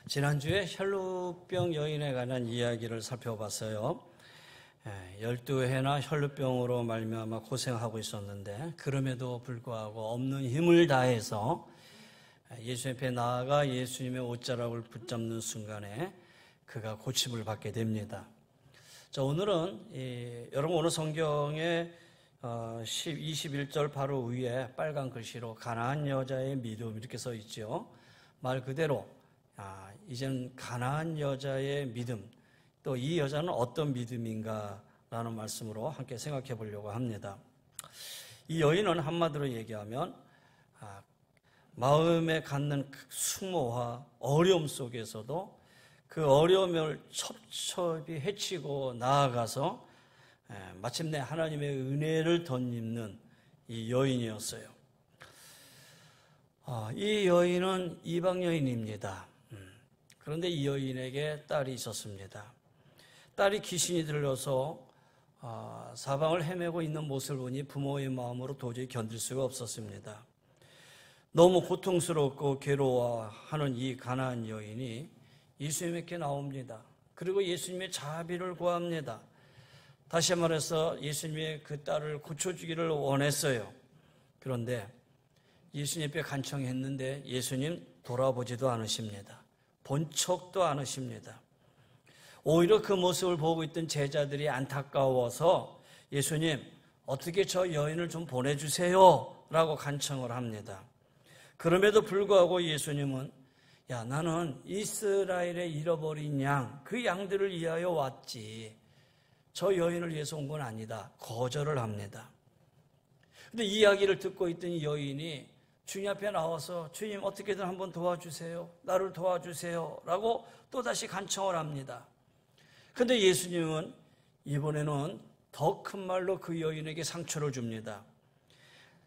지난주에 혈루병 여인에 관한 이야기를 살펴봤어요. 12해나 혈루병으로 말미암아 고생하고 있었는데 그럼에도 불구하고 없는 힘을 다해서 예수님 앞에 나아가 예수님의 옷자락을 붙잡는 순간에 그가 고침을 받게 됩니다. 자, 오늘은 여러분 오늘 성경에 21절 바로 위에 빨간 글씨로 가나안 여자의 믿음 이렇게 써 있죠. 말 그대로 이제는 가나안 여자의 믿음, 또 이 여자는 어떤 믿음인가 라는 말씀으로 함께 생각해 보려고 합니다. 이 여인은 한마디로 얘기하면 마음에 갖는 수모와 어려움 속에서도 그 어려움을 첩첩이 헤치고 나아가서 마침내 하나님의 은혜를 덧입는 이 여인이었어요. 이 여인은 이방 여인입니다. 그런데 이 여인에게 딸이 있었습니다. 딸이 귀신이 들려서 사방을 헤매고 있는 모습을 보니 부모의 마음으로 도저히 견딜 수가 없었습니다. 너무 고통스럽고 괴로워하는 이 가나안 여인이 예수님께 나옵니다. 그리고 예수님의 자비를 구합니다. 다시 말해서 예수님의 그 딸을 고쳐주기를 원했어요. 그런데 예수님 앞에 간청했는데 예수님 돌아보지도 않으십니다. 본 척도 않으십니다. 오히려 그 모습을 보고 있던 제자들이 안타까워서 예수님 어떻게 저 여인을 좀 보내주세요 라고 간청을 합니다. 그럼에도 불구하고 예수님은 나는 이스라엘의 잃어버린 양, 그 양들을 위하여 왔지 저 여인을 위해서 온 건 아니다. 거절을 합니다. 그런데 이 이야기를 듣고 있던 이 여인이 주님 앞에 나와서 주님 어떻게든 한번 도와주세요. 나를 도와주세요. 라고 또다시 간청을 합니다. 그런데 예수님은 이번에는 더 큰 말로 그 여인에게 상처를 줍니다.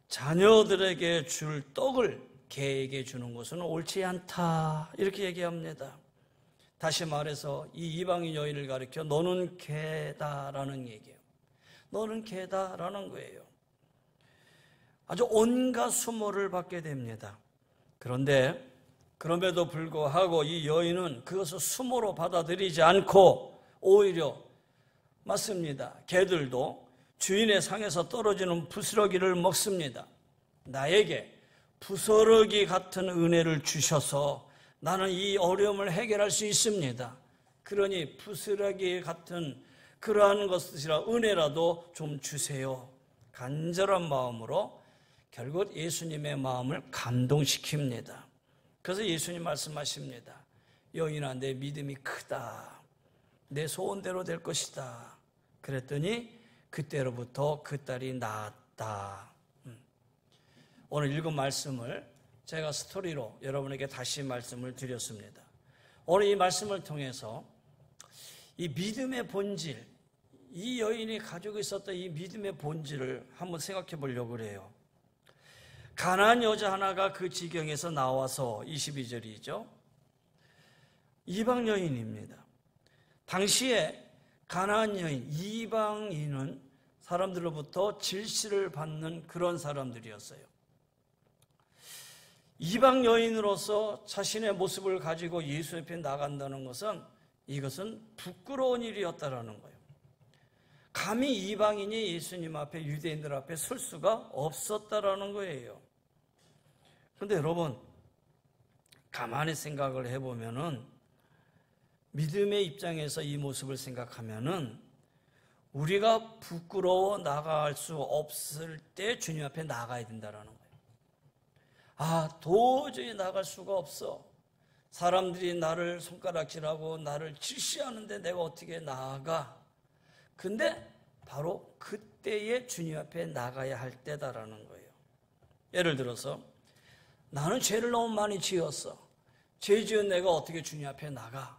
자녀들에게 줄 떡을 개에게 주는 것은 옳지 않다. 이렇게 얘기합니다. 다시 말해서 이 이방인 여인을 가리켜 너는 개다라는 얘기예요. 너는 개다라는 거예요. 아주 온갖 수모를 받게 됩니다. 그런데 그럼에도 불구하고 이 여인은 그것을 수모로 받아들이지 않고 오히려 맞습니다. 개들도 주인의 상에서 떨어지는 부스러기를 먹습니다. 나에게 부스러기 같은 은혜를 주셔서 나는 이 어려움을 해결할 수 있습니다. 그러니 부스러기 같은 그러한 것이라 은혜라도 좀 주세요. 간절한 마음으로 결국 예수님의 마음을 감동시킵니다. 그래서 예수님 말씀하십니다. 여인아, 내 믿음이 크다. 내 소원대로 될 것이다. 그랬더니 그때로부터 그 딸이 나았다. 오늘 읽은 말씀을 제가 스토리로 여러분에게 다시 말씀을 드렸습니다. 오늘 이 말씀을 통해서 이 믿음의 본질, 이 여인이 가지고 있었던 이 믿음의 본질을 한번 생각해 보려고 그래요. 가나안 여자 하나가 그 지경에서 나와서 22절이죠. 이방 여인입니다. 당시에 가나안 여인, 이방인은 사람들로부터 질시를 받는 그런 사람들이었어요. 이방 여인으로서 자신의 모습을 가지고 예수 앞에 나간다는 것은 이것은 부끄러운 일이었다라는 거예요. 감히 이방인이 예수님 앞에 유대인들 앞에 설 수가 없었다라는 거예요. 그런데 여러분 가만히 생각을 해보면은 믿음의 입장에서 이 모습을 생각하면은 우리가 부끄러워 나갈 수 없을 때 주님 앞에 나가야 된다라는 거예요. 도저히 나갈 수가 없어. 사람들이 나를 손가락질하고 나를 질시하는데 내가 어떻게 나아가? 근데 바로 그때에 주님 앞에 나가야 할 때다라는 거예요. 예를 들어서 나는 죄를 너무 많이 지었어. 죄 지은 내가 어떻게 주님 앞에 나가?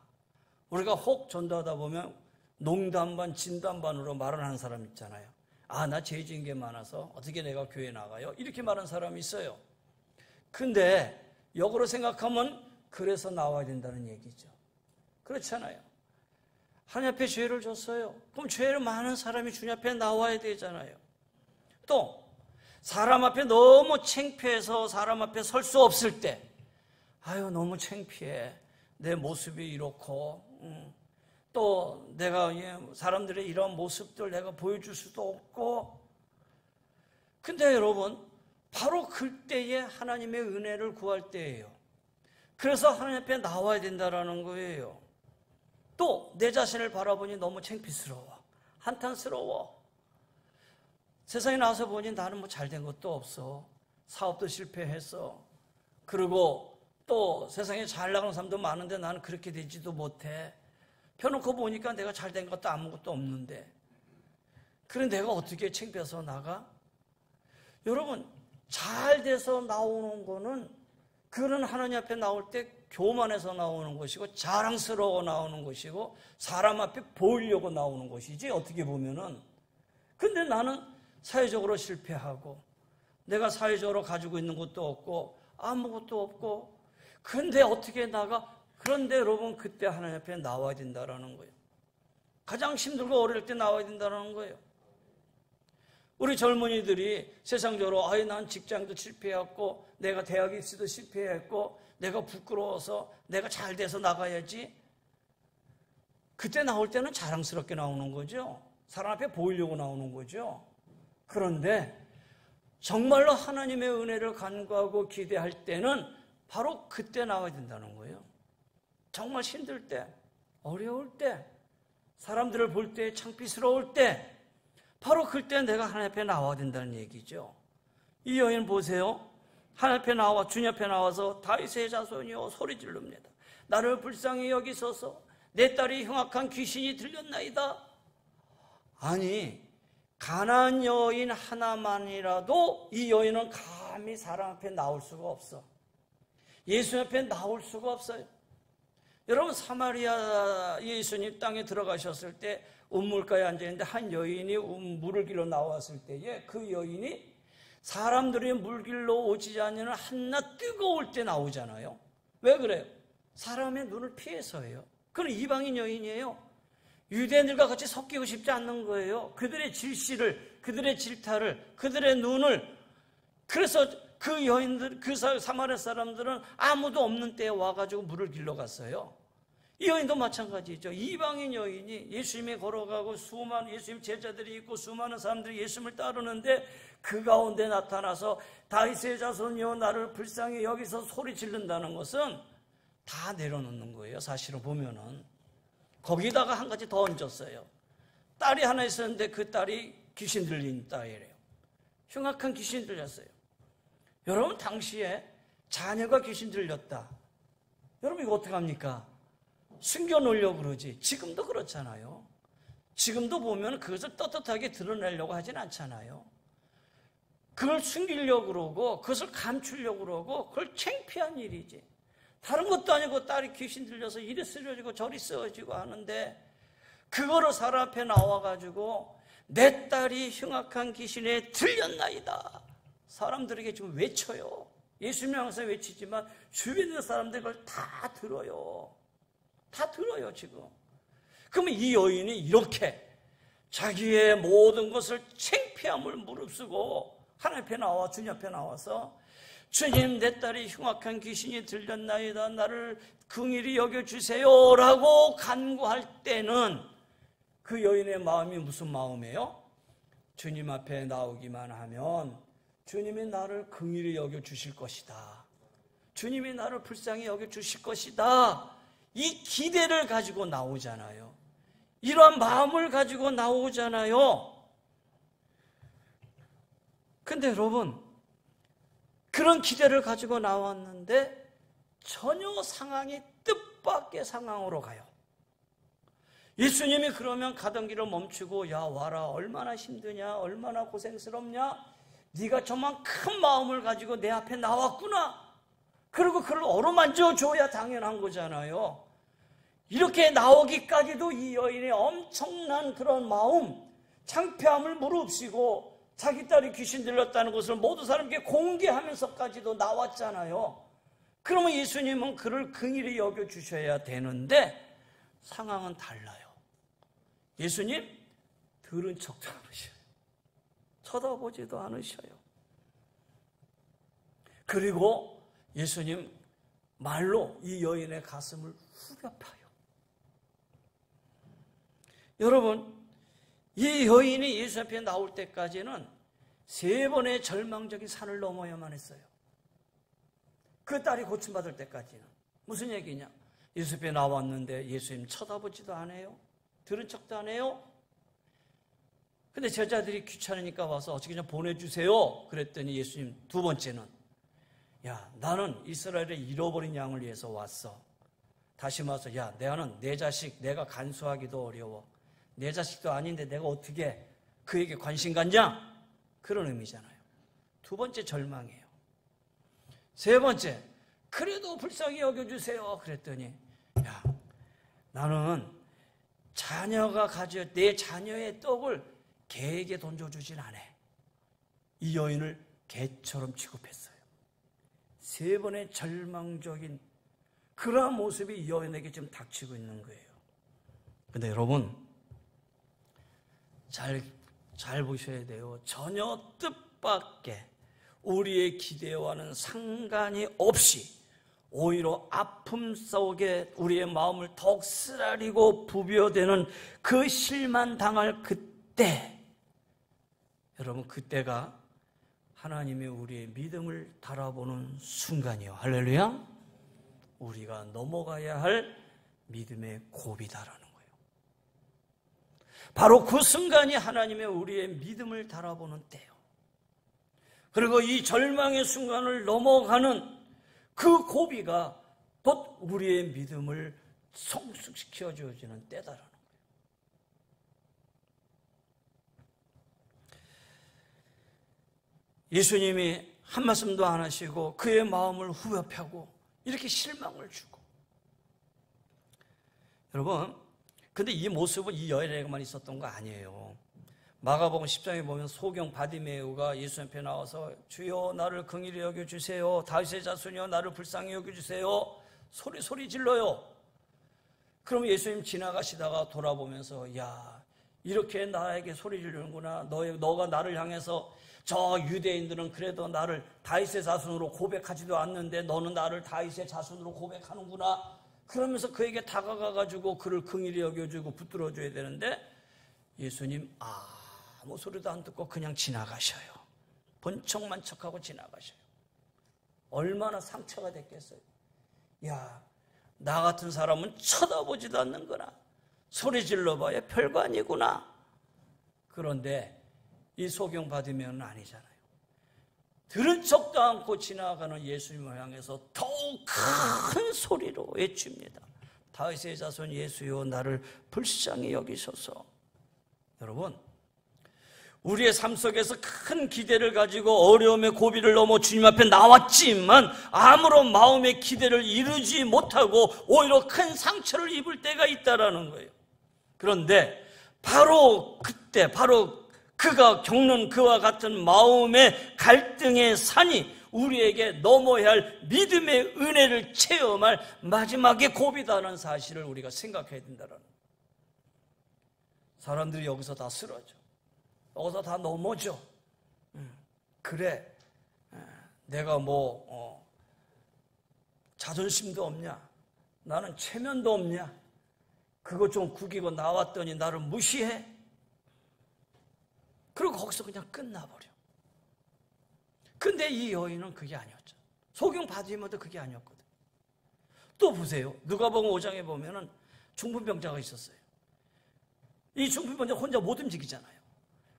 우리가 혹 전도하다 보면 농담 반 진담 반으로 말을 하는 사람 있잖아요. 나 죄 지은 게 많아서 어떻게 내가 교회 나가요? 이렇게 말하는 사람이 있어요. 근데 역으로 생각하면 그래서 나와야 된다는 얘기죠. 그렇잖아요. 하나님 앞에 죄를 졌어요. 그럼 죄를 많은 사람이 주님 앞에 나와야 되잖아요. 또 사람 앞에 너무 창피해서 사람 앞에 설 수 없을 때 너무 창피해. 내 모습이 이렇고 또 내가 사람들의 이런 모습들 내가 보여줄 수도 없고, 근데 여러분 바로 그때에 하나님의 은혜를 구할 때예요. 그래서 하나님 앞에 나와야 된다라는 거예요. 또 내 자신을 바라보니 너무 창피스러워, 한탄스러워. 세상에 나와서 보니 나는 뭐 잘된 것도 없어. 사업도 실패했어. 그리고 또 세상에 잘 나가는 사람도 많은데 나는 그렇게 되지도 못해. 펴놓고 보니까 내가 잘된 것도 아무것도 없는데, 그래 내가 어떻게 창피해서 나가? 여러분, 잘 돼서 나오는 거는 그거는 하나님 앞에 나올 때 교만해서 나오는 것이고 자랑스러워 나오는 것이고 사람 앞에 보이려고 나오는 것이지, 어떻게 보면은. 근데 나는 사회적으로 실패하고 내가 사회적으로 가지고 있는 것도 없고 아무것도 없고, 근데 어떻게 나가? 그런데 여러분, 그때 하나님 앞에 나와야 된다는 거예요. 가장 힘들고 어려울 때 나와야 된다는 거예요. 우리 젊은이들이 세상적으로 난 직장도 실패했고 내가 대학에 있어도 실패했고 내가 부끄러워서 내가 잘 돼서 나가야지. 그때 나올 때는 자랑스럽게 나오는 거죠. 사람 앞에 보이려고 나오는 거죠. 그런데 정말로 하나님의 은혜를 간구하고 기대할 때는 바로 그때 나와야 된다는 거예요. 정말 힘들 때, 어려울 때, 사람들을 볼 때 창피스러울 때, 바로 그때 내가 하나님 앞에 나와야 된다는 얘기죠. 이 여인 보세요. 하나님 앞에 나와, 주님 앞에 나와서 다윗의 자손이여 소리 지릅니다. 나를 불쌍히 여기소서. 내 딸이 흉악한 귀신이 들렸나이다. 아니, 가난한 여인 하나만이라도 이 여인은 감히 사람 앞에 나올 수가 없어. 예수 앞에 나올 수가 없어요. 여러분, 사마리아 예수님 땅에 들어가셨을 때 우물가에 앉아있는데 한 여인이 물을 길러 나왔을 때에 그 여인이 사람들이 물 길러 오지 않으면 한낮 뜨거울 때 나오잖아요. 왜 그래요? 사람의 눈을 피해서예요. 그건 이방인 여인이에요. 유대인들과 같이 섞이고 싶지 않는 거예요. 그들의 질시를, 그들의 질타를, 그들의 눈을. 그래서 그 여인들, 그 사마리아 사람들은 아무도 없는 때에 와가지고 물을 길러 갔어요. 이 여인도 마찬가지죠. 이방인 여인이 예수님이 걸어가고 수많은 예수님 제자들이 있고 수많은 사람들이 예수님을 따르는데 그 가운데 나타나서 다윗의 자손이여 나를 불쌍히 여기서 소리 지른다는 것은 다 내려놓는 거예요. 사실은 보면은. 거기다가 한 가지 더 얹었어요. 딸이 하나 있었는데 그 딸이 귀신 들린 딸이래요. 흉악한 귀신 들렸어요. 여러분, 당시에 자녀가 귀신 들렸다. 여러분, 이거 어떡합니까? 숨겨놓으려고 그러지. 지금도 그렇잖아요. 지금도 보면 그것을 떳떳하게 드러내려고 하진 않잖아요. 그걸 숨기려고 그러고 그것을 감추려고 그러고 그걸 창피한 일이지. 다른 것도 아니고 딸이 귀신 들려서 이리 쓰러지고 저리 쓰러지고 하는데 그거를 사람 앞에 나와가지고 내 딸이 흉악한 귀신에 들렸나이다. 사람들에게 지금 외쳐요. 예수님이 항상 외치지만 주변에 있는 사람들이 그걸 다 들어요. 다 들어요 지금. 그러면 이 여인이 이렇게 자기의 모든 것을 창피함을 무릅쓰고 하나님 앞에 나와 주님 앞에 나와서 주님, 내 딸이 흉악한 귀신이 들렸나이다. 나를 긍휼히 여겨주세요 라고 간구할 때는 그 여인의 마음이 무슨 마음이에요? 주님 앞에 나오기만 하면 주님이 나를 긍휼히 여겨주실 것이다. 주님이 나를 불쌍히 여겨주실 것이다. 이 기대를 가지고 나오잖아요. 이러한 마음을 가지고 나오잖아요. 근데 여러분, 그런 기대를 가지고 나왔는데 전혀 상황이 뜻밖의 상황으로 가요. 예수님이 그러면 가던 길을 멈추고 야 와라, 얼마나 힘드냐, 얼마나 고생스럽냐, 네가 저만 큰 마음을 가지고 내 앞에 나왔구나. 그리고 그걸 어루만져 줘야 당연한 거잖아요. 이렇게 나오기까지도 이 여인의 엄청난 그런 마음, 창피함을 무릅쓰고 자기 딸이 귀신 들렸다는 것을 모두 사람에게 공개하면서까지도 나왔잖아요. 그러면 예수님은 그를 긍휼히 여겨주셔야 되는데 상황은 달라요. 예수님 들은 척도 않으셔요. 쳐다보지도 않으셔요. 그리고 예수님 말로 이 여인의 가슴을 후벼 파요. 여러분, 이 여인이 예수 앞에 나올 때까지는 3번의 절망적인 산을 넘어야만 했어요. 그 딸이 고침받을 때까지는. 무슨 얘기냐? 예수 앞에 나왔는데 예수님 쳐다보지도 않아요. 들은 척도 안 해요. 근데 제자들이 귀찮으니까 와서 어떻게 좀 보내주세요. 그랬더니 예수님 2번째는, 야, 나는 이스라엘의 잃어버린 양을 위해서 왔어. 다시 와서, 야, 나는 내 자식 내가 간수하기도 어려워. 내 자식도 아닌데 내가 어떻게 그에게 관심 갖냐? 그런 의미잖아요. 2번째 절망이에요. 3번째, 그래도 불쌍히 여겨주세요. 그랬더니, 야, 나는 자녀가 내 자녀의 떡을 개에게 던져주진 않아. 이 여인을 개처럼 취급했어요. 3번의 절망적인 그러한 모습이 이 여인에게 지금 닥치고 있는 거예요. 근데 여러분, 잘 보셔야 돼요. 전혀 뜻밖의 우리의 기대와는 상관이 없이 오히려 아픔 속에 우리의 마음을 더욱 쓰라리고 부벼대는 그 실만당할 그때, 여러분, 그때가 하나님의 우리의 믿음을 달아보는 순간이요. 할렐루야. 우리가 넘어가야 할 믿음의 고비다라는 거예요. 바로 그 순간이 하나님의 우리의 믿음을 달아보는 때요. 그리고 이 절망의 순간을 넘어가는 그 고비가 곧 우리의 믿음을 성숙시켜 주어지는 때다라는 거예요. 예수님이 한 말씀도 안 하시고 그의 마음을 후벼 파고 이렇게 실망을 주고. 여러분, 근데 이 모습은 이 여인에게만 있었던 거 아니에요. 마가복음 10장에 보면 소경 바디메우가 예수 앞에 나와서 주여 나를 긍휼히 여겨주세요. 다윗의 자손이여 나를 불쌍히 여겨주세요. 소리 질러요. 그럼 예수님 지나가시다가 돌아보면서, 야, 이렇게 나에게 소리 지르는구나. 너가 나를 향해서, 저 유대인들은 그래도 나를 다윗의 자손으로 고백하지도 않는데 너는 나를 다윗의 자손으로 고백하는구나. 그러면서 그에게 다가가가지고 그를 긍휼히 여겨주고 붙들어줘야 되는데 예수님 아무 소리도 안 듣고 그냥 지나가셔요. 번쩍만 척하고 지나가셔요. 얼마나 상처가 됐겠어요. 야, 나 같은 사람은 쳐다보지도 않는구나. 소리 질러봐야 별거 아니구나. 그런데 이 소경 받으면 아니잖아요. 들은 척도 않고 지나가는 예수님을 향해서 더욱 큰 소리로 외칩니다. 다윗의 자손 예수여 나를 불쌍히 여기소서. 여러분, 우리의 삶 속에서 큰 기대를 가지고 어려움의 고비를 넘어 주님 앞에 나왔지만 아무런 마음의 기대를 이루지 못하고 오히려 큰 상처를 입을 때가 있다라는 거예요. 그런데 바로 그때, 바로 그가 겪는 그와 같은 마음의 갈등의 산이 우리에게 넘어야 할 믿음의 은혜를 체험할 마지막의 고비다라는 사실을 우리가 생각해야 된다는 거예요. 사람들이 여기서 다 쓰러져. 여기서 다 넘어져. 그래, 내가 자존심도 없냐? 나는 체면도 없냐? 그거 좀 구기고 나왔더니 나를 무시해? 그리고 거기서 그냥 끝나버려. 근데 이 여인은 그게 아니었죠. 소경 바디메오도 그게 아니었거든. 또 보세요. 누가복음 5장에 보면은 중풍병자가 있었어요. 이 중풍병자 혼자 못 움직이잖아요.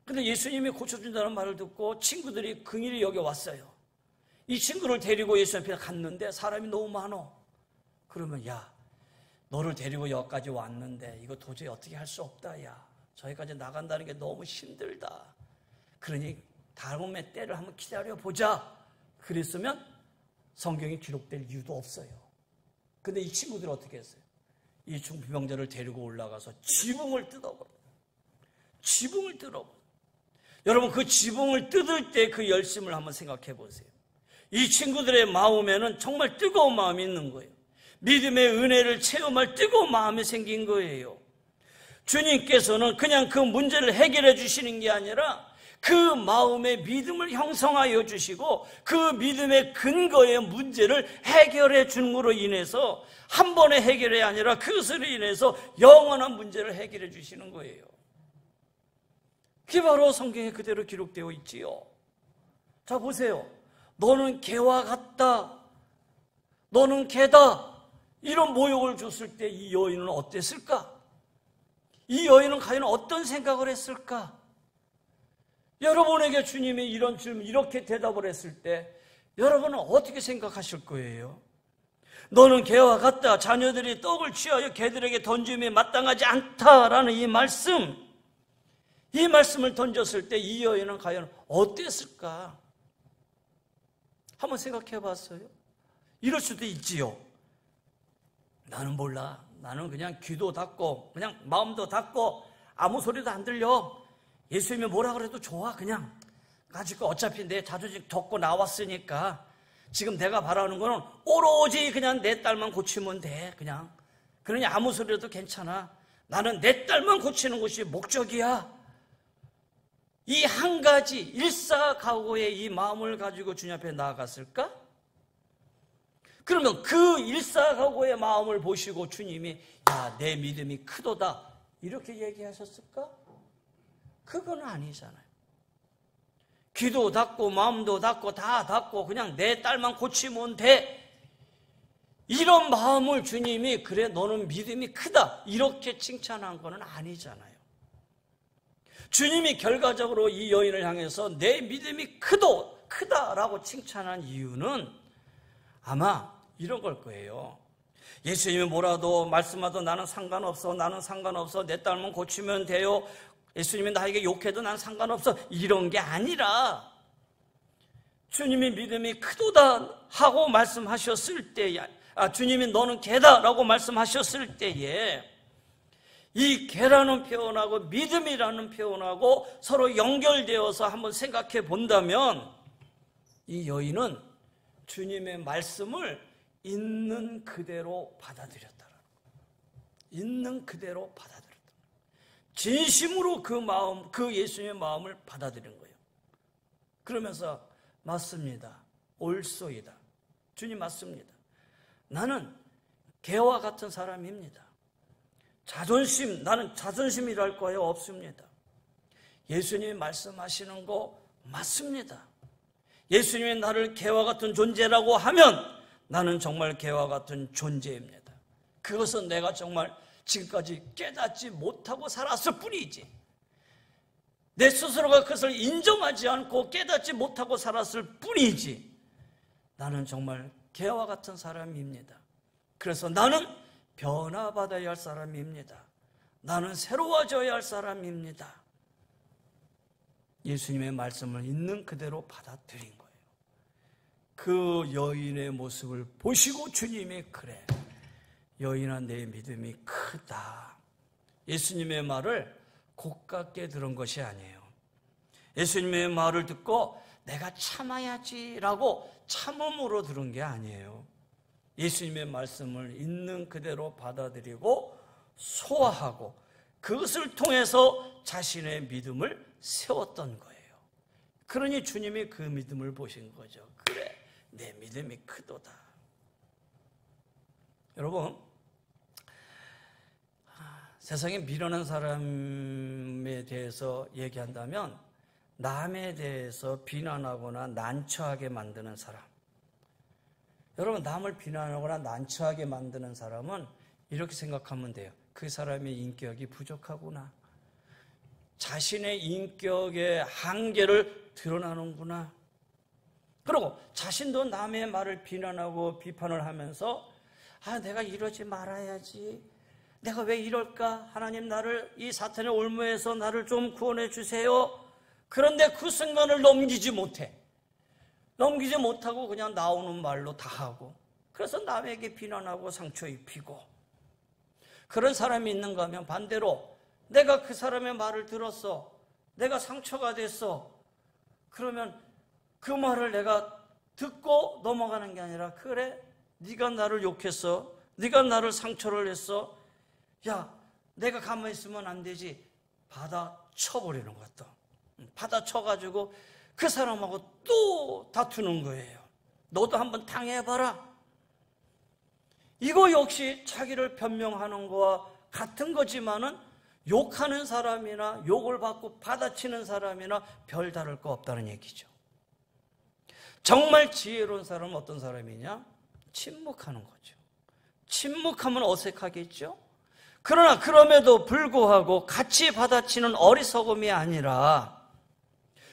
근데 예수님이 고쳐준다는 말을 듣고 친구들이 긍휼히 여겨왔어요. 이 친구를 데리고 예수 앞에 갔는데 사람이 너무 많어. 그러면 야, 너를 데리고 여기까지 왔는데 이거 도저히 어떻게 할 수 없다. 야, 저기까지 나간다는 게 너무 힘들다. 그러니 다음의 때를 한번 기다려보자. 그랬으면 성경에 기록될 이유도 없어요. 근데 이 친구들은 어떻게 했어요? 이 중풍병자를 데리고 올라가서 지붕을 뜯어버려요. 지붕을 뜯어버려요. 여러분, 그 지붕을 뜯을 때 그 열심을 한번 생각해 보세요. 이 친구들의 마음에는 정말 뜨거운 마음이 있는 거예요. 믿음의 은혜를 체험할 뜨거운 마음이 생긴 거예요. 주님께서는 그냥 그 문제를 해결해 주시는 게 아니라 그 마음의 믿음을 형성하여 주시고 그 믿음의 근거의 문제를 해결해 주는 것으로 인해서 한 번의 해결이 아니라 그것으로 인해서 영원한 문제를 해결해 주시는 거예요. 그게 바로 성경에 그대로 기록되어 있지요. 자, 보세요. 너는 개와 같다, 너는 개다, 이런 모욕을 줬을 때 이 여인은 어땠을까? 이 여인은 과연 어떤 생각을 했을까? 여러분에게 주님이 이런 질문, 이렇게 대답을 했을 때 여러분은 어떻게 생각하실 거예요? 너는 개와 같다, 자녀들이 떡을 취하여 개들에게 던짐에 마땅하지 않다라는 이 말씀을 던졌을 때 이 여인은 과연 어땠을까? 한번 생각해 봤어요? 이럴 수도 있지요. 나는 몰라. 나는 그냥 귀도 닫고 그냥 마음도 닫고 아무 소리도 안 들려. 예수님이 뭐라 그래도 좋아. 그냥 가지고 어차피 내 자존심 덮고 나왔으니까 지금 내가 바라는 거는 오로지 그냥 내 딸만 고치면 돼. 그러니 아무 소리라도 괜찮아. 나는 내 딸만 고치는 것이 목적이야. 이 한 가지 일사각오의 이 마음을 가지고 주님 앞에 나아갔을까? 그러면 그 일사각오의 마음을 보시고 주님이 야, 내 믿음이 크도다 이렇게 얘기하셨을까? 그건 아니잖아요. 귀도 닫고 마음도 닫고 다 닫고 그냥 내 딸만 고치면 돼, 이런 마음을 주님이 그래 너는 믿음이 크다 이렇게 칭찬한 건 아니잖아요. 주님이 결과적으로 이 여인을 향해서 내 믿음이 크다라고 칭찬한 이유는 아마 이런 걸 거예요. 예수님이 뭐라도 말씀하도 나는 상관없어, 내 딸만 고치면 돼요, 예수님이 나에게 욕해도 난 상관없어, 이런 게 아니라 주님이 믿음이 크도다 하고 말씀하셨을 때에, 주님이 너는 개다라고 말씀하셨을 때에 이 개라는 표현하고 믿음이라는 표현하고 서로 연결되어서 한번 생각해 본다면 이 여인은 주님의 말씀을 있는 그대로 받아들였다. 있는 그대로 받아들였다. 진심으로 그 마음, 그 예수님의 마음을 받아들인 거예요. 그러면서 맞습니다. 옳소이다. 주님 맞습니다. 나는 개와 같은 사람입니다. 나는 자존심이랄 거예요 없습니다. 예수님이 말씀하시는 거 맞습니다. 예수님이 나를 개와 같은 존재라고 하면 나는 정말 개와 같은 존재입니다. 그것은 내가 정말 지금까지 깨닫지 못하고 살았을 뿐이지, 내 스스로가 그것을 인정하지 않고 깨닫지 못하고 살았을 뿐이지, 나는 정말 개와 같은 사람입니다. 그래서 나는 변화받아야 할 사람입니다. 나는 새로워져야 할 사람입니다. 예수님의 말씀을 있는 그대로 받아들인 거예요. 그 여인의 모습을 보시고 주님이 그래, 여인아 내 믿음이 크다. 예수님의 말을 고깝게 들은 것이 아니에요. 예수님의 말을 듣고 내가 참아야지라고 참음으로 들은 게 아니에요. 예수님의 말씀을 있는 그대로 받아들이고 소화하고 그것을 통해서 자신의 믿음을 세웠던 거예요. 그러니 주님이 그 믿음을 보신 거죠. 그래, 내 믿음이 크도다. 여러분, 세상에 미련한 사람에 대해서 얘기한다면 남에 대해서 비난하거나 난처하게 만드는 사람, 여러분, 남을 비난하거나 난처하게 만드는 사람은 이렇게 생각하면 돼요. 그 사람의 인격이 부족하구나, 자신의 인격의 한계를 드러나는구나. 그리고 자신도 남의 말을 비난하고 비판을 하면서 내가 이러지 말아야지, 내가 왜 이럴까, 하나님 나를 이 사탄의 올무에서 나를 좀 구원해 주세요. 그런데 그 순간을 넘기지 못하고 그냥 나오는 말로 다 하고, 그래서 남에게 비난하고 상처 입히고, 그런 사람이 있는가 하면 반대로 내가 그 사람의 말을 들었어, 내가 상처가 됐어, 그러면 그 말을 내가 듣고 넘어가는 게 아니라 그래, 네가 나를 욕했어, 네가 나를 상처를 했어, 야 내가 가만히 있으면 안 되지, 받아 쳐버리는 것도. 받아쳐가지고 그 사람하고 또 다투는 거예요. 너도 한번 당해봐라. 이거 역시 자기를 변명하는 거와 같은 거지만은 욕하는 사람이나 욕을 받고 받아치는 사람이나 별다를 거 없다는 얘기죠. 정말 지혜로운 사람은 어떤 사람이냐? 침묵하는 거죠. 침묵하면 어색하겠죠? 그러나 그럼에도 불구하고 같이 받아치는 어리석음이 아니라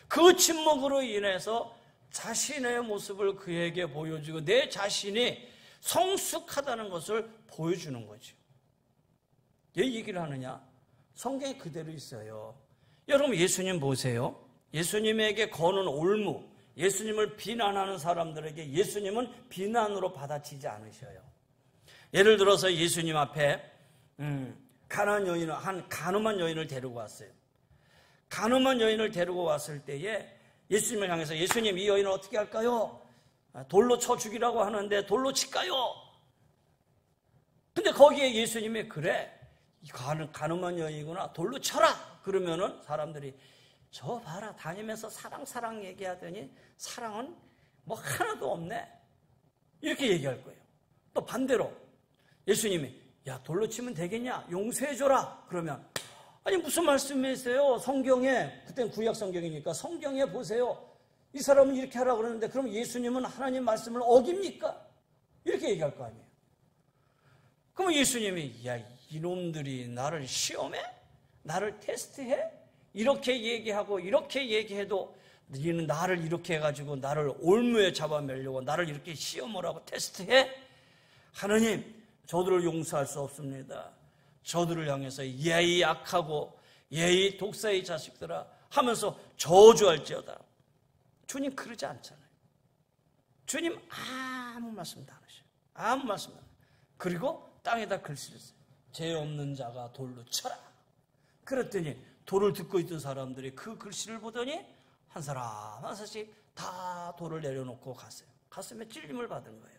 그 침묵으로 인해서 자신의 모습을 그에게 보여주고 내 자신이 성숙하다는 것을 보여주는 거죠. 왜 얘기를 하느냐? 성경에 그대로 있어요. 여러분 예수님 보세요. 예수님에게 거는 올무, 예수님을 비난하는 사람들에게 예수님은 비난으로 받아치지 않으셔요. 예를 들어서 예수님 앞에 가난한 여인, 한 간음한 여인을 데리고 왔어요. 간음한 여인을 데리고 왔을 때에 예수님을 향해서 예수님 이 여인을 어떻게 할까요? 돌로 쳐 죽이라고 하는데 돌로 칠까요? 근데 거기에 예수님이 그래 간음한 여인이구나 돌로 쳐라 그러면은 사람들이 저 봐라 다니면서 사랑 얘기하더니 사랑은 뭐 하나도 없네 이렇게 얘기할 거예요. 또 반대로 예수님이 야 돌로 치면 되겠냐 용서해줘라 그러면 아니 무슨 말씀이세요? 성경에 그땐 구약 성경이니까 성경에 보세요. 이 사람은 이렇게 하라고 그러는데 그럼 예수님은 하나님 말씀을 어깁니까? 이렇게 얘기할 거 아니에요. 그러면 예수님이 야 이놈들이 나를 시험해? 나를 테스트해? 이렇게 얘기하고 이렇게 얘기해도 너는 나를 이렇게 해가지고 나를 올무에 잡아매려고 나를 이렇게 시험을 하고 테스트해? 하나님 저들을 용서할 수 없습니다. 저들을 향해서 예의 악하고 예의 독사의 자식들아 하면서 저주할지어다. 주님 그러지 않잖아요. 주님 아무 말씀도 안 하셔요. 아무 말씀도 안 하셔요. 그리고 땅에다 글씨를 써요. 죄 없는 자가 돌로 쳐라. 그랬더니 돌을 듣고 있던 사람들이 그 글씨를 보더니 한 사람 한 사람씩 다 돌을 내려놓고 갔어요. 가슴에 찔림을 받은 거예요.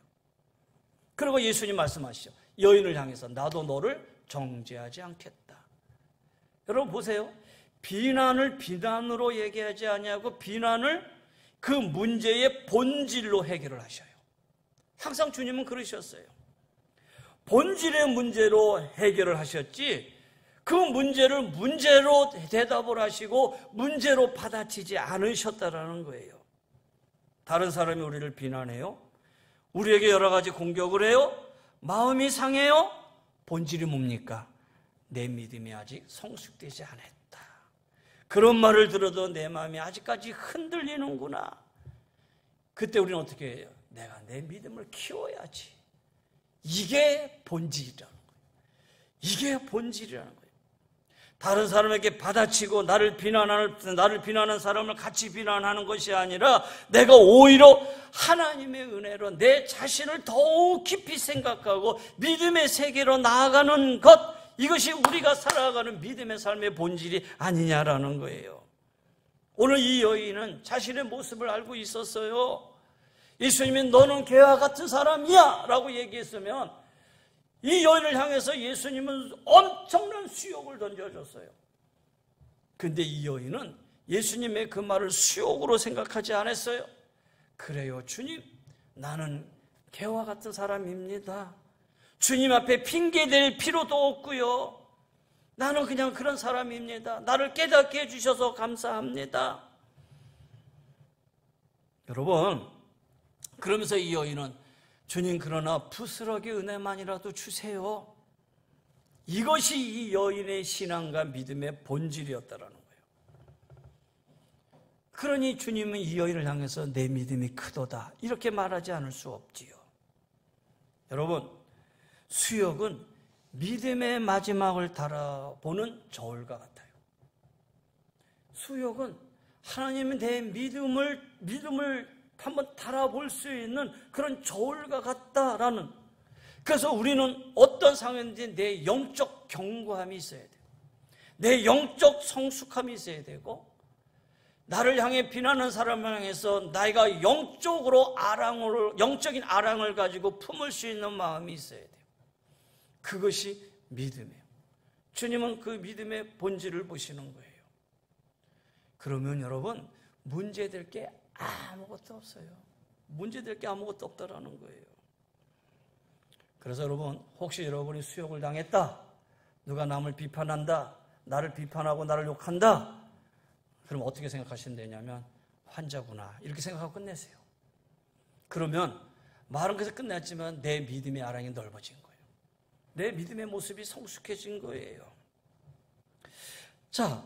그리고 예수님 말씀하시죠. 여인을 향해서 나도 너를 정죄하지 않겠다. 여러분 보세요. 비난을 비난으로 얘기하지 아니하고 비난을 그 문제의 본질로 해결을 하셔요. 항상 주님은 그러셨어요. 본질의 문제로 해결을 하셨지 그 문제를 문제로 대답을 하시고 문제로 받아치지 않으셨다라는 거예요. 다른 사람이 우리를 비난해요. 우리에게 여러 가지 공격을 해요. 마음이 상해요. 본질이 뭡니까? 내 믿음이 아직 성숙되지 않았다. 그런 말을 들어도 내 마음이 아직까지 흔들리는구나. 그때 우리는 어떻게 해요? 내가 내 믿음을 키워야지. 이게 본질이라는 거예요. 이게 본질이라는 거예요. 다른 사람에게 받아치고 나를 비난하는 사람을 같이 비난하는 것이 아니라 내가 오히려 하나님의 은혜로 내 자신을 더욱 깊이 생각하고 믿음의 세계로 나아가는 것, 이것이 우리가 살아가는 믿음의 삶의 본질이 아니냐라는 거예요. 오늘 이 여인은 자신의 모습을 알고 있었어요. 예수님이 너는 개와 같은 사람이야 라고 얘기했으면 이 여인을 향해서 예수님은 엄청난 수욕을 던져줬어요. 근데 이 여인은 예수님의 그 말을 수욕으로 생각하지 않았어요. 그래요 주님, 나는 개와 같은 사람입니다. 주님 앞에 핑계댈 필요도 없고요. 나는 그냥 그런 사람입니다. 나를 깨닫게 해주셔서 감사합니다. 여러분, 그러면서 이 여인은 주님 그러나 부스러기 은혜만이라도 주세요. 이것이 이 여인의 신앙과 믿음의 본질이었다라는 거예요. 그러니 주님은 이 여인을 향해서 내 믿음이 크도다 이렇게 말하지 않을 수 없지요. 여러분, 수욕은 믿음의 마지막을 달아보는 저울과 같아요. 수욕은 하나님은 내 믿음을 한번 달아볼 수 있는 그런 저울과 같다라는. 그래서 우리는 어떤 상황인지 내 영적 견고함이 있어야 돼요. 내 영적 성숙함이 있어야 되고, 나를 향해 비난하는 사람을 향해서 내가 영적인 아랑을 가지고 품을 수 있는 마음이 있어야 돼요. 그것이 믿음이에요. 주님은 그 믿음의 본질을 보시는 거예요. 그러면 여러분 문제될 게 아무것도 없어요. 문제될 게 아무것도 없다라는 거예요. 그래서 여러분, 혹시 여러분이 수욕을 당했다, 누가 남을 비판한다, 나를 비판하고 나를 욕한다, 그럼 어떻게 생각하시면 되냐면 환자구나 이렇게 생각하고 끝내세요. 그러면 말은 그래서 끝났지만 내 믿음의 아랑이 넓어진 거예요. 내 믿음의 모습이 성숙해진 거예요. 자,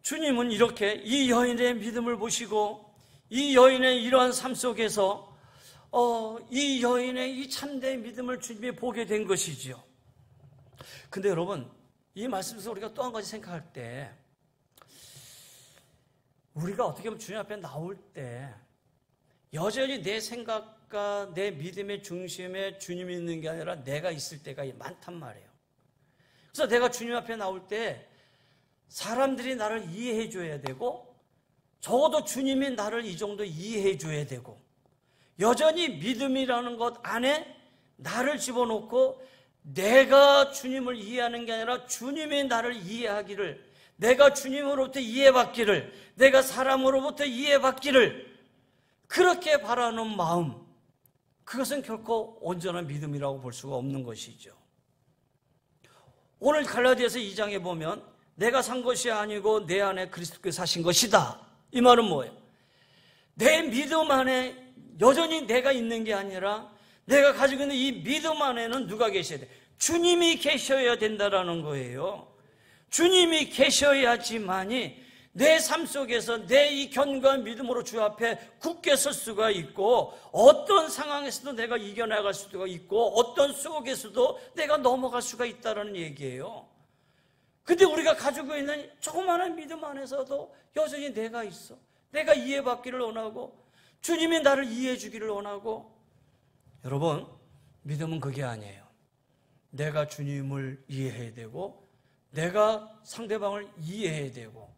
주님은 이렇게 이 여인의 믿음을 보시고 이 여인의 이러한 삶 속에서 이 여인의 이 참된 믿음을 주님이 보게 된 것이지요. 근데 여러분, 이 말씀에서 우리가 또 한 가지 생각할 때, 우리가 어떻게 보면 주님 앞에 나올 때 여전히 내 생각과 내 믿음의 중심에 주님이 있는 게 아니라 내가 있을 때가 많단 말이에요. 그래서 내가 주님 앞에 나올 때 사람들이 나를 이해해 줘야 되고, 적어도 주님이 나를 이 정도 이해해 줘야 되고, 여전히 믿음이라는 것 안에 나를 집어넣고 내가 주님을 이해하는 게 아니라 주님이 나를 이해하기를, 내가 주님으로부터 이해받기를, 내가 사람으로부터 이해받기를 그렇게 바라는 마음, 그것은 결코 온전한 믿음이라고 볼 수가 없는 것이죠. 오늘 갈라디아서 2장에 보면 내가 산 것이 아니고 내 안에 그리스도께서 사신 것이다. 이 말은 뭐예요? 내 믿음 안에 여전히 내가 있는 게 아니라 내가 가지고 있는 이 믿음 안에는 누가 계셔야 돼? 주님이 계셔야 된다라는 거예요. 주님이 계셔야지만이 내 삶 속에서 내 이 견고한 믿음으로 주 앞에 굳게 설 수가 있고, 어떤 상황에서도 내가 이겨나갈 수가 있고, 어떤 속에서도 내가 넘어갈 수가 있다는 얘기예요. 근데 우리가 가지고 있는 조그마한 믿음 안에서도 여전히 내가 있어. 내가 이해받기를 원하고 주님이 나를 이해해 주기를 원하고. 여러분, 믿음은 그게 아니에요. 내가 주님을 이해해야 되고 내가 상대방을 이해해야 되고,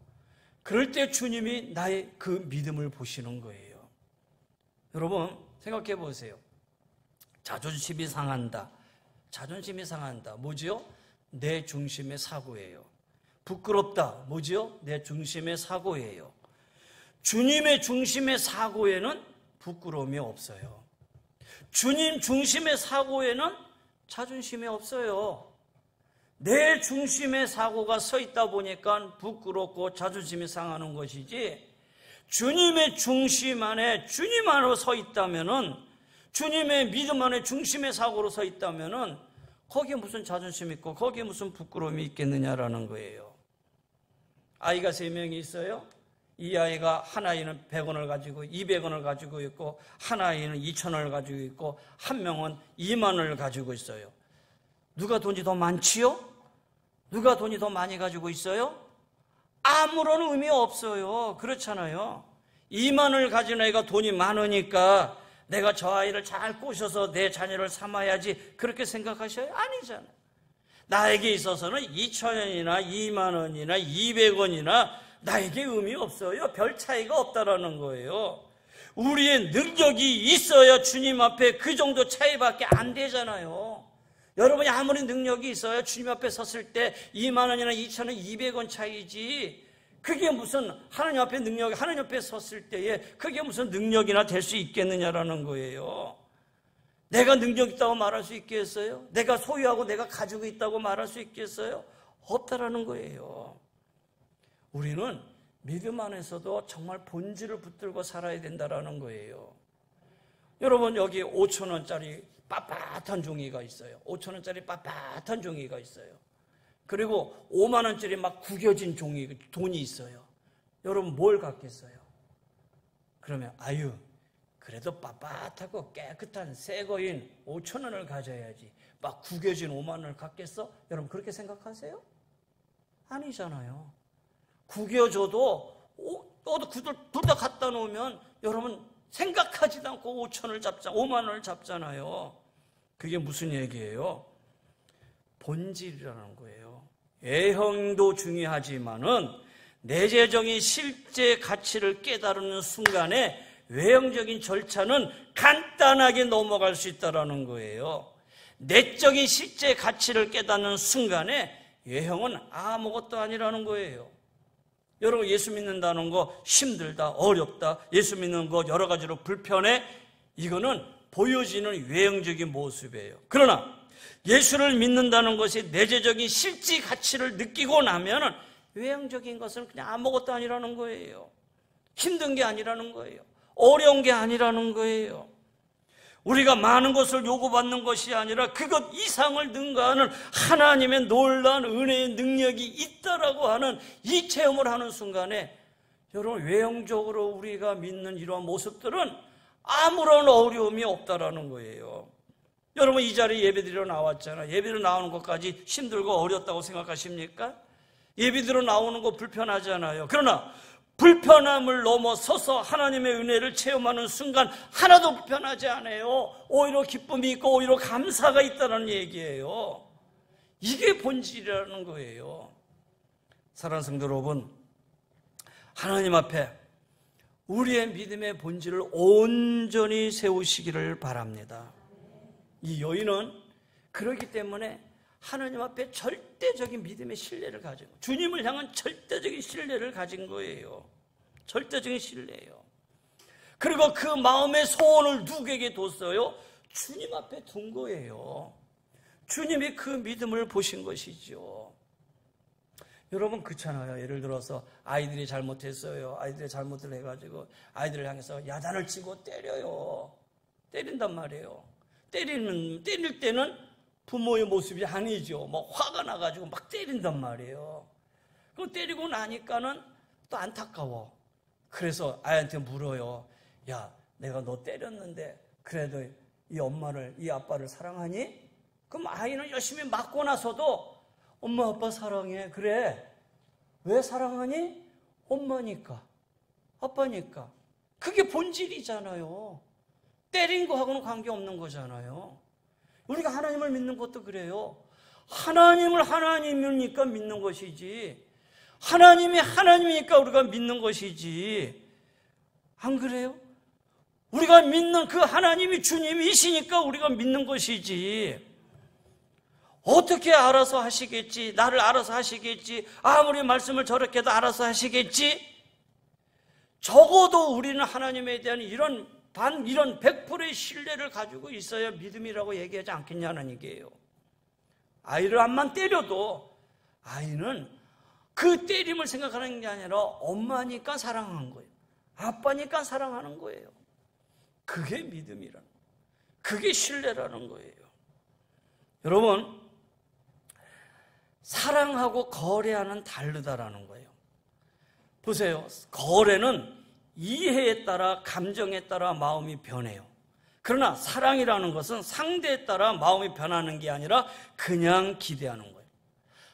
그럴 때 주님이 나의 그 믿음을 보시는 거예요. 여러분, 생각해 보세요. 자존심이 상한다. 자존심이 상한다. 뭐지요? 내 중심의 사고예요. 부끄럽다. 뭐지요? 내 중심의 사고예요. 주님의 중심의 사고에는 부끄러움이 없어요. 주님 중심의 사고에는 자존심이 없어요. 내 중심의 사고가 서 있다 보니까 부끄럽고 자존심이 상하는 것이지, 주님의 중심 안에 주님 안으로 서 있다면은, 주님의 믿음 안에 중심의 사고로 서 있다면은 거기에 무슨 자존심 있고 거기에 무슨 부끄러움이 있겠느냐라는 거예요. 아이가 3명이 있어요. 이 아이가 한 아이는 100원을 가지고 200원을 가지고 있고, 한 아이는 2,000원을 가지고 있고, 한 명은 2만 원을 가지고 있어요. 누가 돈이 더 많지요? 누가 돈이 더 많이 가지고 있어요? 아무런 의미 없어요. 그렇잖아요. 2만 원을 가진 아이가 돈이 많으니까 내가 저 아이를 잘 꼬셔서 내 자녀를 삼아야지, 그렇게 생각하셔요? 아니잖아요. 나에게 있어서는 2,000원이나 2만 원이나 200원이나 나에게 의미 없어요. 별 차이가 없다라는 거예요. 우리의 능력이 있어야 주님 앞에 그 정도 차이밖에 안 되잖아요. 여러분이 아무리 능력이 있어야 주님 앞에 섰을 때 2만 원이나 2,000원, 200원 차이지, 그게 무슨 하나님 앞에 능력이, 하나님 앞에 섰을 때에 그게 무슨 능력이나 될 수 있겠느냐라는 거예요. 내가 능력 있다고 말할 수 있겠어요? 내가 소유하고 내가 가지고 있다고 말할 수 있겠어요? 없다라는 거예요. 우리는 믿음 안에서도 정말 본질을 붙들고 살아야 된다라는 거예요. 여러분, 여기 5,000원짜리 빳빳한 종이가 있어요. 5,000원짜리 빳빳한 종이가 있어요. 그리고 5만 원짜리 막 구겨진 돈이 있어요. 여러분, 뭘 갖겠어요? 그러면 그래도 빳빳하고 깨끗한 새 거인 5,000원을 가져야지 막 구겨진 5만 원을 갖겠어? 여러분, 그렇게 생각하세요? 아니잖아요. 구겨져도 둘 다 갖다 놓으면 여러분 생각하지도 않고 5만 원을 잡잖아요. 그게 무슨 얘기예요? 본질이라는 거예요. 애형도 중요하지만은 내재적인 실제 가치를 깨달는 순간에 외형적인 절차는 간단하게 넘어갈 수 있다는 거예요. 내적인 실제 가치를 깨닫는 순간에 외형은 아무것도 아니라는 거예요. 여러분, 예수 믿는다는 거 힘들다, 어렵다, 예수 믿는 거 여러 가지로 불편해, 이거는 보여지는 외형적인 모습이에요. 그러나 예수를 믿는다는 것이 내재적인 실제 가치를 느끼고 나면은 외형적인 것은 그냥 아무것도 아니라는 거예요. 힘든 게 아니라는 거예요. 어려운 게 아니라는 거예요. 우리가 많은 것을 요구받는 것이 아니라 그것 이상을 능가하는 하나님의 놀라운 은혜의 능력이 있다라고 하는 이 체험을 하는 순간에 여러분, 외형적으로 우리가 믿는 이러한 모습들은 아무런 어려움이 없다라는 거예요. 여러분, 이 자리에 예배드리러 나왔잖아요. 예배드리러 나오는 것까지 힘들고 어렵다고 생각하십니까? 예배드리러 나오는 거 불편하잖아요. 그러나 불편함을 넘어서서 하나님의 은혜를 체험하는 순간 하나도 불편하지 않아요. 오히려 기쁨이 있고 오히려 감사가 있다는 얘기예요. 이게 본질이라는 거예요. 사랑하는 성도 여러분, 하나님 앞에 우리의 믿음의 본질을 온전히 세우시기를 바랍니다. 이 여인은 그렇기 때문에 하나님 앞에 절대적인 믿음의 신뢰를 가진 거예요. 주님을 향한 절대적인 신뢰를 가진 거예요. 절대적인 신뢰예요. 그리고 그 마음의 소원을 누구에게 뒀어요? 주님 앞에 둔 거예요. 주님이 그 믿음을 보신 것이죠. 여러분, 그렇잖아요. 예를 들어서 아이들이 잘못했어요. 아이들이 잘못을 해가지고 아이들을 향해서 야단을 치고 때려요. 때린단 말이에요. 때릴 때는 부모의 모습이 아니죠. 뭐 화가 나가지고 막 때린단 말이에요. 그럼 때리고 나니까는 또 안타까워. 그래서 아이한테 물어요. 야, 내가 너 때렸는데 그래도 이 엄마를, 이 아빠를 사랑하니? 그럼 아이는 열심히 맞고 나서도 엄마 아빠 사랑해. 그래. 왜 사랑하니? 엄마니까, 아빠니까. 그게 본질이잖아요. 때린 거하고는 관계없는 거잖아요. 우리가 하나님을 믿는 것도 그래요. 하나님을 하나님이니까 믿는 것이지, 하나님이 하나님이니까 우리가 믿는 것이지, 안 그래요? 우리가 믿는 그 하나님이 주님이시니까 우리가 믿는 것이지, 어떻게 알아서 하시겠지, 나를 알아서 하시겠지, 아무리 말씀을 저렇게 해도 알아서 하시겠지. 적어도 우리는 하나님에 대한 이런 100%의 신뢰를 가지고 있어야 믿음이라고 얘기하지 않겠냐는 얘기예요. 아이를 한번 때려도 아이는 그 때림을 생각하는 게 아니라 엄마니까 사랑하는 거예요. 아빠니까 사랑하는 거예요. 그게 믿음이라는 거예요. 그게 신뢰라는 거예요. 여러분, 사랑하고 거래하는 다르다라는 거예요. 보세요. 거래는 이해에 따라, 감정에 따라 마음이 변해요. 그러나 사랑이라는 것은 상대에 따라 마음이 변하는 게 아니라 그냥 기대하는 거예요.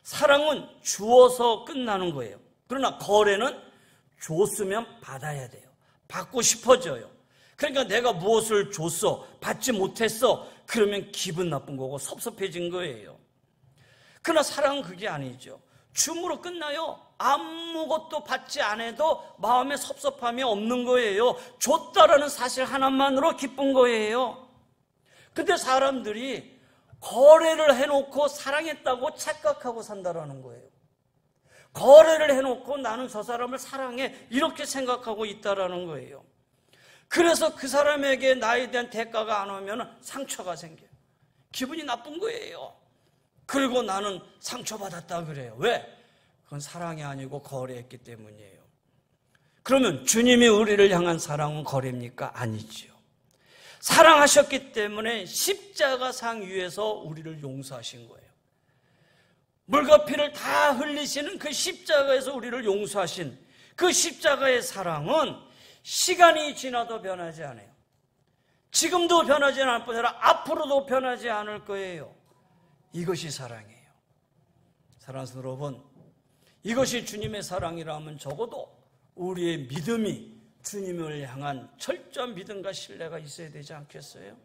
사랑은 주어서 끝나는 거예요. 그러나 거래는 줬으면 받아야 돼요. 받고 싶어져요. 그러니까 내가 무엇을 줬어, 받지 못했어, 그러면 기분 나쁜 거고 섭섭해진 거예요. 그러나 사랑은 그게 아니죠. 줌으로 끝나요. 아무것도 받지 않아도 마음에 섭섭함이 없는 거예요. 줬다라는 사실 하나만으로 기쁜 거예요. 근데 사람들이 거래를 해놓고 사랑했다고 착각하고 산다라는 거예요. 거래를 해놓고 나는 저 사람을 사랑해, 이렇게 생각하고 있다라는 거예요. 그래서 그 사람에게 나에 대한 대가가 안 오면 상처가 생겨요. 기분이 나쁜 거예요. 그리고 나는 상처받았다 그래요. 왜? 그건 사랑이 아니고 거래했기 때문이에요. 그러면 주님이 우리를 향한 사랑은 거래입니까? 아니지요. 사랑하셨기 때문에 십자가상 위에서 우리를 용서하신 거예요. 물과 피를 다 흘리시는 그 십자가에서 우리를 용서하신 그 십자가의 사랑은 시간이 지나도 변하지 않아요. 지금도 변하지 않을 뿐 아니라 앞으로도 변하지 않을 거예요. 이것이 사랑이에요. 사랑하는 여러분, 이것이 주님의 사랑이라면 적어도 우리의 믿음이 주님을 향한 철저한 믿음과 신뢰가 있어야 되지 않겠어요?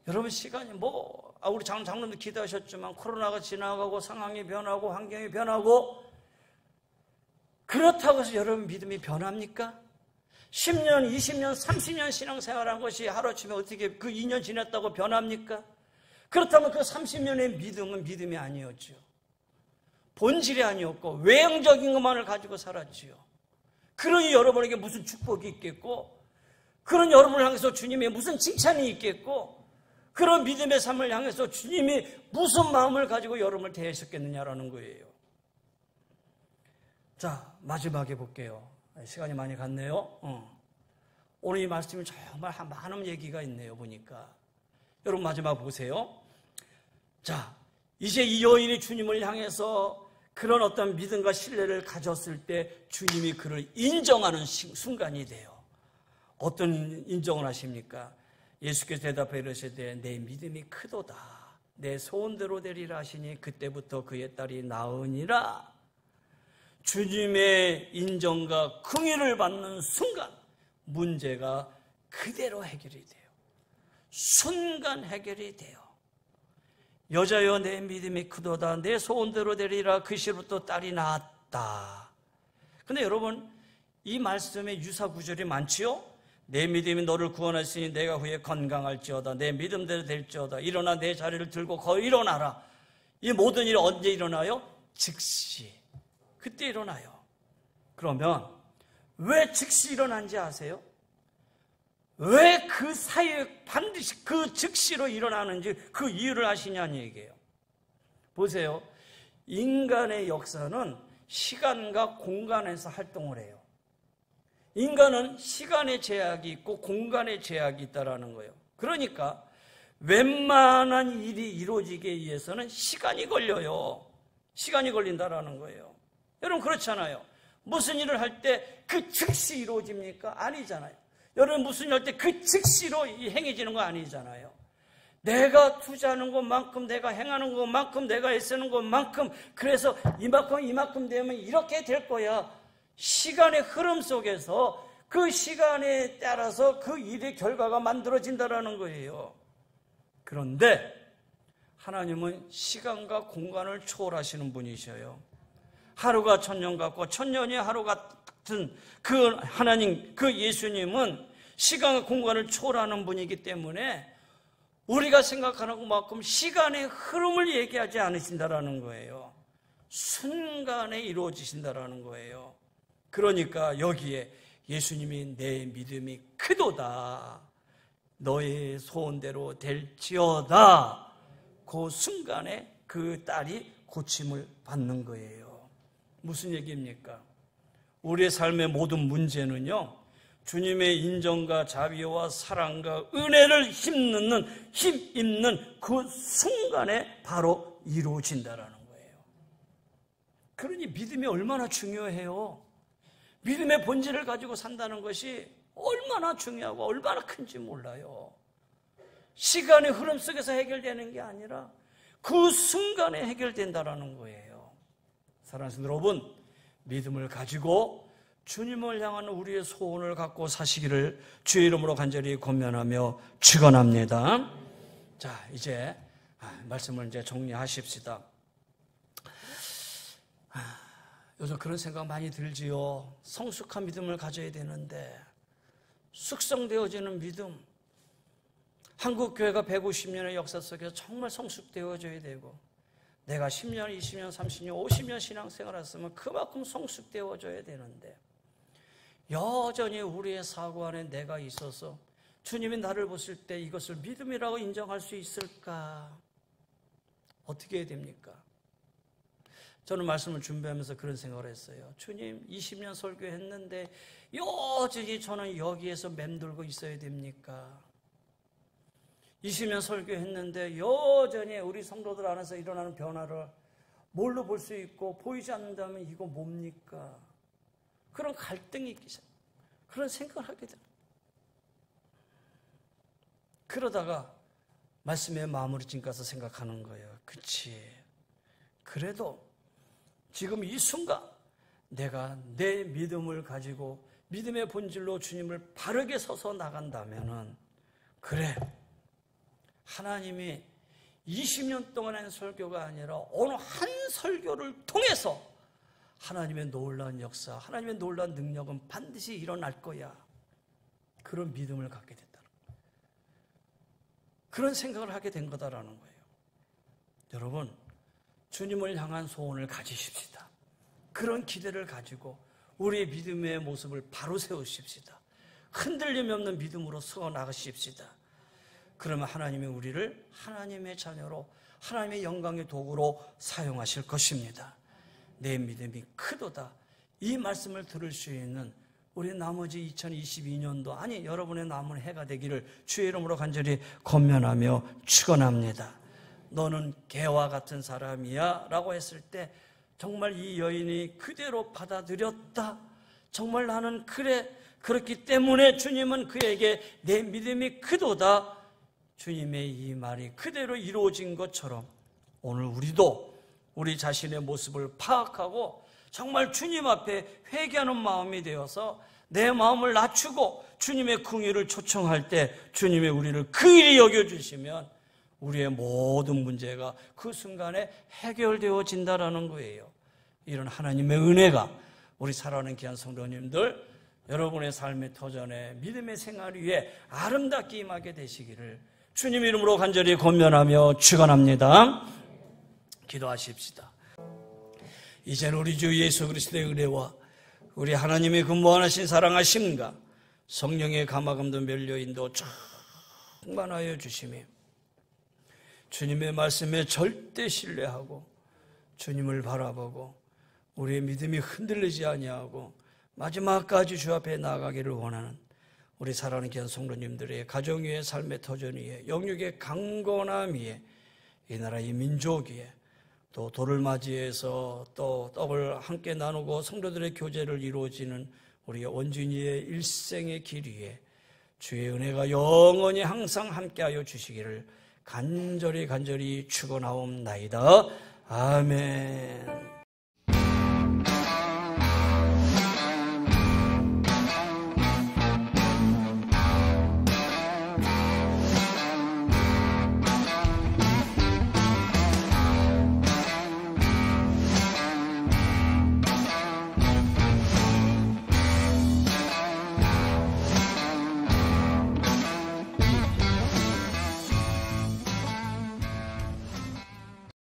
여러분, 시간이 우리 장로님도 기도하셨지만 코로나가 지나가고 상황이 변하고 환경이 변하고, 그렇다고 해서 여러분 믿음이 변합니까? 10년, 20년, 30년 신앙생활한 것이 하루아침에 어떻게 그 2년 지났다고 변합니까? 그렇다면 그 30년의 믿음은 믿음이 아니었죠. 본질이 아니었고 외형적인 것만을 가지고 살았지요. 그러니 여러분에게 무슨 축복이 있겠고, 그런 여러분을 향해서 주님의 무슨 칭찬이 있겠고, 그런 믿음의 삶을 향해서 주님이 무슨 마음을 가지고 여러분을 대하셨겠느냐라는 거예요. 자, 마지막에 볼게요. 시간이 많이 갔네요. 오늘 이 말씀이 정말 많은 얘기가 있네요, 보니까. 여러분 마지막 보세요. 자, 이제 이 여인이 주님을 향해서 그런 어떤 믿음과 신뢰를 가졌을 때 주님이 그를 인정하는 순간이 돼요. 어떤 인정을 하십니까? 예수께서 대답해 이르시되 내 믿음이 크도다. 내 소원대로 되리라 하시니 그때부터 그의 딸이 나으니라. 주님의 인정과 긍휼을 받는 순간 문제가 그대로 해결이 돼요. 순간 해결이 돼요. 여자여 내 믿음이 크도다. 내 소원대로 되리라. 그 시로부터 딸이 낳았다. 근데 여러분 이 말씀에 유사 구절이 많지요? 내 믿음이 너를 구원했으니 내가 후에 건강할지어다. 내 믿음대로 될지어다. 일어나 내 자리를 들고 거의 일어나라. 이 모든 일이 언제 일어나요? 즉시. 그때 일어나요. 그러면 왜 즉시 일어난지 아세요? 왜 그 사이에 반드시 그 즉시로 일어나는지 그 이유를 아시냐는 얘기예요. 보세요. 인간의 역사는 시간과 공간에서 활동을 해요. 인간은 시간의 제약이 있고 공간의 제약이 있다는 거예요. 그러니까 웬만한 일이 이루어지기 위해서는 시간이 걸려요. 시간이 걸린다는 거예요. 여러분 그렇잖아요. 무슨 일을 할 때 그 즉시 이루어집니까? 아니잖아요. 여러분 무슨 일 할 때 그 즉시로 행해지는 거 아니잖아요. 내가 투자하는 것만큼, 내가 행하는 것만큼, 내가 애쓰는 것만큼, 그래서 이만큼 되면 이렇게 될 거야. 시간의 흐름 속에서 그 시간에 따라서 그 일의 결과가 만들어진다는 거예요. 그런데 하나님은 시간과 공간을 초월하시는 분이셔요. 하루가 천년 같고 천년이 하루 같은 그 하나님, 그 예수님은 시간과 공간을 초월하는 분이기 때문에 우리가 생각하는 것만큼 시간의 흐름을 얘기하지 않으신다라는 거예요. 순간에 이루어지신다라는 거예요. 그러니까 여기에 예수님이 내 믿음이 크도다. 너의 소원대로 될지어다. 그 순간에 그 딸이 고침을 받는 거예요. 무슨 얘기입니까? 우리의 삶의 모든 문제는요, 주님의 인정과 자비와 사랑과 은혜를 힘입는 그 순간에 바로 이루어진다라는 거예요. 그러니 믿음이 얼마나 중요해요. 믿음의 본질을 가지고 산다는 것이 얼마나 중요하고 얼마나 큰지 몰라요. 시간의 흐름 속에서 해결되는 게 아니라 그 순간에 해결된다라는 거예요. 사랑하는 여러분, 믿음을 가지고 주님을 향한 우리의 소원을 갖고 사시기를 주의 이름으로 간절히 권면하며 축원합니다. 자, 이제 말씀을 이제 정리하십시다. 요즘 그런 생각 많이 들지요. 성숙한 믿음을 가져야 되는데, 숙성되어지는 믿음, 한국 교회가 150년의 역사 속에서 정말 성숙되어져야 되고, 내가 10년, 20년, 30년, 50년 신앙생활을 했으면 그만큼 성숙되어져야 되는데, 여전히 우리의 사고 안에 내가 있어서 주님이 나를 보실 때 이것을 믿음이라고 인정할 수 있을까? 어떻게 해야 됩니까? 저는 말씀을 준비하면서 그런 생각을 했어요. 주님, 20년 설교했는데 여전히 저는 여기에서 맴돌고 있어야 됩니까? 20년 설교했는데 여전히 우리 성도들 안에서 일어나는 변화를 뭘로 볼 수 있고 보이지 않는다면 이거 뭡니까? 그런 갈등이 있기 시작해요. 그런 생각을 하게 됩니다. 그러다가 말씀의 마무리 진 가서 생각하는 거예요. 그치. 그래도 지금 이 순간 내가 내 믿음을 가지고 믿음의 본질로 주님을 바르게 서서 나간다면은, 그래, 하나님이 20년 동안 한 설교가 아니라 어느 한 설교를 통해서 하나님의 놀라운 역사, 하나님의 놀라운 능력은 반드시 일어날 거야. 그런 믿음을 갖게 됐다는 거예요. 그런 생각을 하게 된 거다라는 거예요. 여러분, 주님을 향한 소원을 가지십시다. 그런 기대를 가지고 우리의 믿음의 모습을 바로 세우십시다. 흔들림이 없는 믿음으로 서 나가십시다. 그러면 하나님이 우리를 하나님의 자녀로 하나님의 영광의 도구로 사용하실 것입니다. 내 믿음이 크도다. 이 말씀을 들을 수 있는 우리 나머지 2022년도 아니 여러분의 남은 해가 되기를 주의 이름으로 간절히 권면하며 축원합니다. 너는 개와 같은 사람이야 라고 했을 때 정말 이 여인이 그대로 받아들였다. 정말 나는 그래. 그렇기 때문에 주님은 그에게 내 믿음이 크도다. 주님의 이 말이 그대로 이루어진 것처럼 오늘 우리도 우리 자신의 모습을 파악하고 정말 주님 앞에 회개하는 마음이 되어서 내 마음을 낮추고 주님의 긍휼을 초청할 때 주님의 우리를 긍휼히 여겨주시면 우리의 모든 문제가 그 순간에 해결되어진다라는 거예요. 이런 하나님의 은혜가 우리 사랑하는 귀한 성도님들 여러분의 삶의 터전에 믿음의 생활 위에 아름답게 임하게 되시기를 주님 이름으로 간절히 권면하며 축원합니다. 기도하십시다. 이제는 우리 주 예수 그리스도의 은혜와 우리 하나님의 근무하신 사랑하심과 성령의 감화감도 멸려인도 충만하여 주시며 주님의 말씀에 절대 신뢰하고 주님을 바라보고 우리의 믿음이 흔들리지 아니하고 마지막까지 주 앞에 나아가기를 원하는 우리 사랑하는 귀한 성도님들의 가정 위에 삶의 터전 위에 영육의 강건함 위에 이 나라의 민족 위에 또 돌을 맞이해서 또 떡을 함께 나누고 성도들의 교제를 이루어지는 우리 원준이의 일생의 길 위에 주의 은혜가 영원히 항상 함께하여 주시기를 간절히 축원하옵나이다. 아멘.